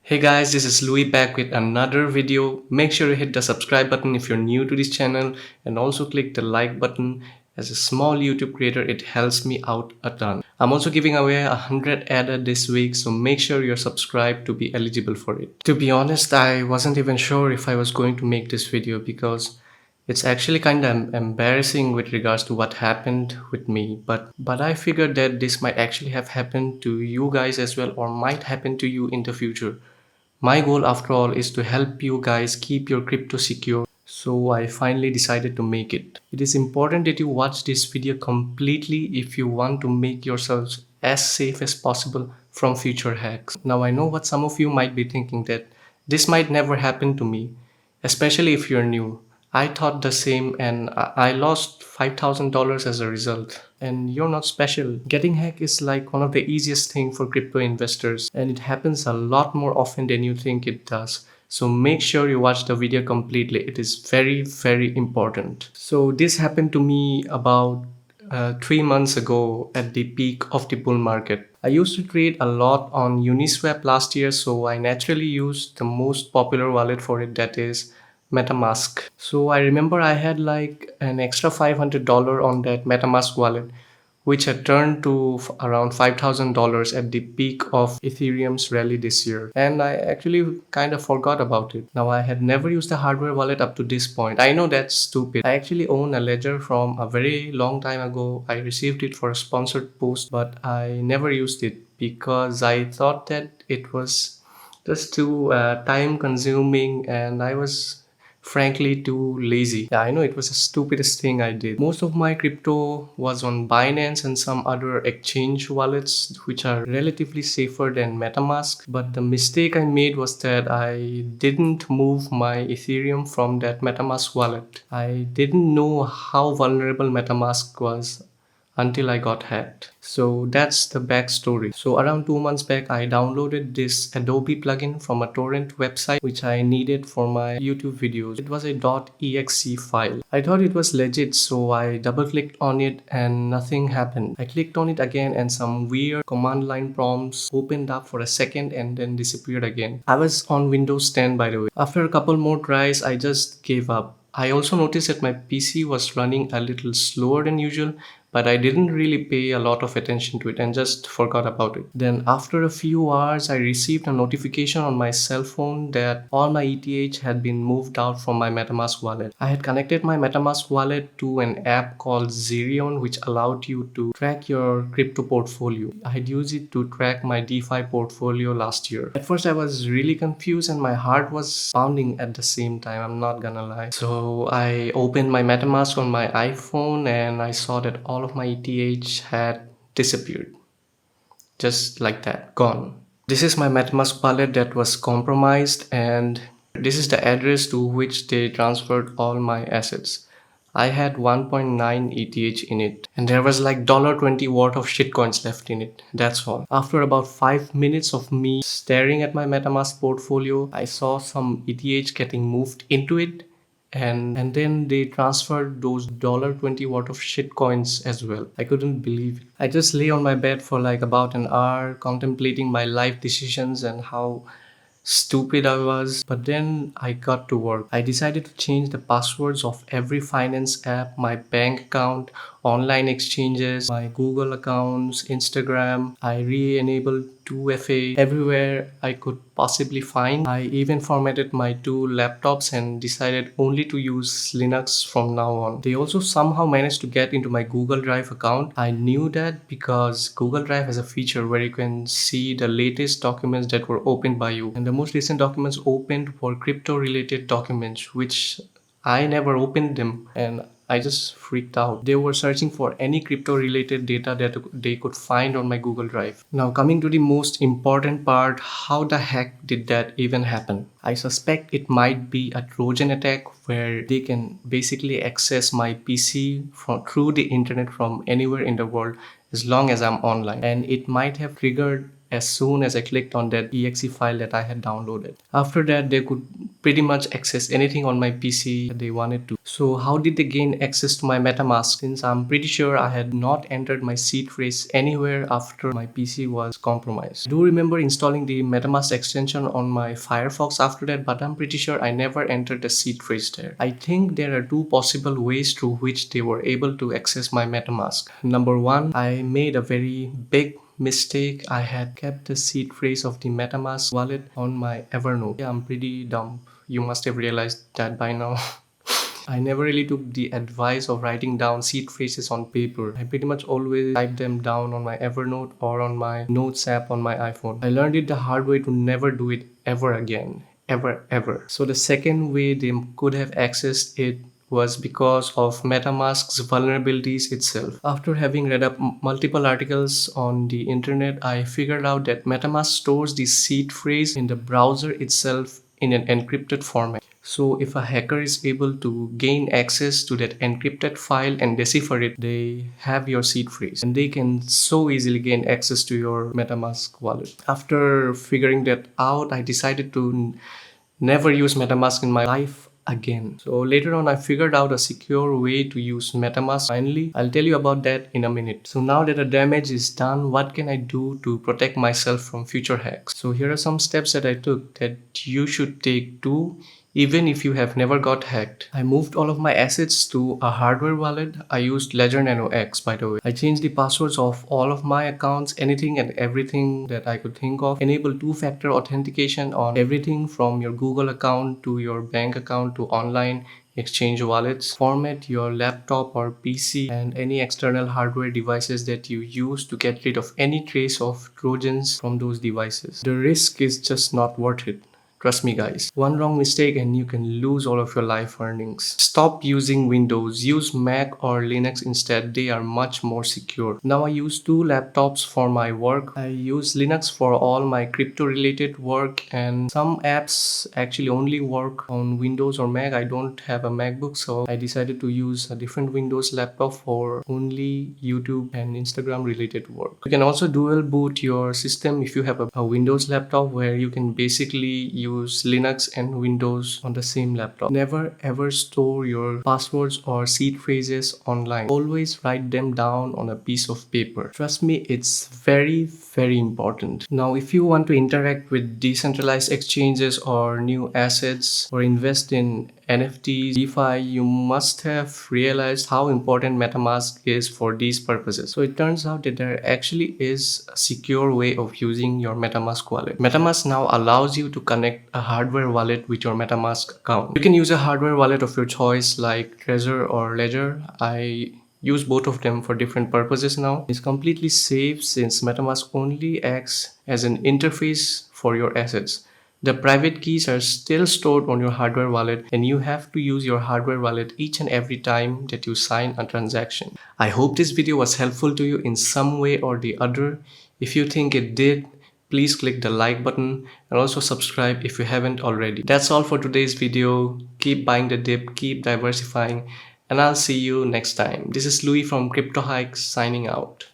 Hey guys, this is Louis back with another video. Make sure you hit the subscribe button if you're new to this channel and also click the like button. As a small YouTube creator, it helps me out a ton. I'm also giving away 100 added this week, so make sure you're subscribed to be eligible for it. To be honest, I wasn't even sure if I was going to make this video because it's actually kind of embarrassing with regards to what happened with me, but I figured that this might actually have happened to you guys as well or might happen to you in the future. My goal, after all, is to help you guys keep your crypto secure. So I finally decided to make it. It is important that you watch this video completely if you want to make yourselves as safe as possible from future hacks. Now I know what some of you might be thinking, that this might never happen to me, especially if you're new. I thought the same and I lost $5,000 as a result. And you're not special. Getting hacked is like one of the easiest things for crypto investors, and it happens a lot more often than you think it does. So make sure you watch the video completely. It is very, very important. So this happened to me about 3 months ago at the peak of the bull market. I used to trade a lot on Uniswap last year, so I naturally used the most popular wallet for it, that is Metamask. So I remember I had like an extra $500 on that Metamask wallet, which had turned to around $5,000 at the peak of Ethereum's rally this year. And I actually kind of forgot about it. Now, I had never used a hardware wallet up to this point. I know that's stupid. I actually own a ledger from a very long time ago. I received it for a sponsored post, but I never used it because I thought that it was just too time consuming and I was frankly too lazy. Yeah, I know it was the stupidest thing I did. Most of my crypto was on Binance and some other exchange wallets which are relatively safer than MetaMask. But the mistake I made was that I didn't move my Ethereum from that MetaMask wallet. I didn't know how vulnerable MetaMask was until I got hacked. So that's the backstory. So around 2 months back, I downloaded this Adobe plugin from a torrent website which I needed for my YouTube videos. It was a .exe file. I thought it was legit, so I double clicked on it and nothing happened. I clicked on it again and some weird command line prompts opened up for a second and then disappeared again. I was on Windows 10, by the way. After a couple more tries, I just gave up. I also noticed that my PC was running a little slower than usual, but I didn't really pay a lot of attention to it and just forgot about it. Then, after a few hours, I received a notification on my cell phone that all my ETH had been moved out from my MetaMask wallet. I had connected my MetaMask wallet to an app called Zerion, which allowed you to track your crypto portfolio. I had used it to track my DeFi portfolio last year. At first, I was really confused and my heart was pounding at the same time, I'm not gonna lie. So, I opened my MetaMask on my iPhone and I saw that all of my ETH had disappeared. Just like that, gone. This is my MetaMask wallet that was compromised, and this is the address to which they transferred all my assets. I had 1.9 ETH in it, and there was like $20 worth of shitcoins left in it. That's all. After about 5 minutes of me staring at my MetaMask portfolio, I saw some ETH getting moved into it, and then they transferred those $20 worth of shit coins as well. I couldn't believe it. I just lay on my bed for like about an hour contemplating my life decisions and how stupid I was. But then I got to work. I decided to change the passwords of every finance app, my bank account, online exchanges, my Google accounts, Instagram. I re-enabled 2FA everywhere I could possibly find. I even formatted my two laptops and decided only to use Linux from now on. They also somehow managed to get into my Google Drive account. I knew that because Google Drive has a feature where you can see the latest documents that were opened by you. And the most recent documents opened were crypto related documents, which I never opened them and I just freaked out. They were searching for any crypto related data that they could find on my Google Drive. Now, coming to the most important part, how the heck did that even happen? I suspect it might be a Trojan attack where they can basically access my PC through the internet from anywhere in the world as long as I'm online. And it might have triggered as soon as I clicked on that exe file that I had downloaded. After that, they could pretty much access anything on my PC that they wanted to. So how did they gain access to my MetaMask, since I'm pretty sure I had not entered my seed phrase anywhere after my PC was compromised? I do remember installing the MetaMask extension on my Firefox after that, but I'm pretty sure I never entered the seed phrase there. I think there are two possible ways through which they were able to access my MetaMask. Number one, I made a very big mistake. I had kept the seed phrase of the MetaMask wallet on my Evernote. Yeah, I'm pretty dumb. You must have realized that by now. I never really took the advice of writing down seed phrases on paper. I pretty much always type them down on my Evernote or on my Notes app on my iPhone. I learned it the hard way to never do it ever again. Ever. So the second way they could have accessed it was because of MetaMask's vulnerabilities itself. After having read up multiple articles on the internet, I figured out that MetaMask stores the seed phrase in the browser itself in an encrypted format. So if a hacker is able to gain access to that encrypted file and decipher it, they have your seed phrase and they can so easily gain access to your MetaMask wallet. After figuring that out, I decided to never use MetaMask in my life again. So later on, I figured out a secure way to use MetaMask. Finally, I'll tell you about that in a minute. So now that the damage is done, what can I do to protect myself from future hacks? So here are some steps that I took that you should take too, even if you have never got hacked. I moved all of my assets to a hardware wallet. I used Ledger Nano X, by the way. I changed the passwords of all of my accounts, anything and everything that I could think of. Enable two-factor authentication on everything from your Google account to your bank account to online exchange wallets. Format your laptop or PC and any external hardware devices that you use to get rid of any trace of Trojans from those devices. The risk is just not worth it. Trust me guys, one wrong mistake and you can lose all of your life earnings. Stop using Windows, use Mac or Linux instead. They are much more secure. Now I use two laptops for my work. I use Linux for all my crypto related work, and some apps actually only work on Windows or Mac. I don't have a MacBook, so I decided to use a different Windows laptop for only YouTube and Instagram related work. You can also dual boot your system if you have a Windows laptop, where you can basically use Linux and Windows on the same laptop. Never ever store your passwords or seed phrases online. Always write them down on a piece of paper. Trust me, it's very important. Now, if you want to interact with decentralized exchanges or new assets or invest in NFTs, DeFi, you must have realized how important MetaMask is for these purposes. So it turns out that there actually is a secure way of using your MetaMask wallet. MetaMask now allows you to connect a hardware wallet with your MetaMask account. You can use a hardware wallet of your choice like Trezor or Ledger. I use both of them for different purposes now. It's completely safe since MetaMask only acts as an interface for your assets. The private keys are still stored on your hardware wallet, and you have to use your hardware wallet each and every time that you sign a transaction. I hope this video was helpful to you in some way or the other. If you think it did, please click the like button and also subscribe if you haven't already. That's all for today's video. Keep buying the dip, keep diversifying, and I'll see you next time. This is Louis from Crypto Hikes signing out.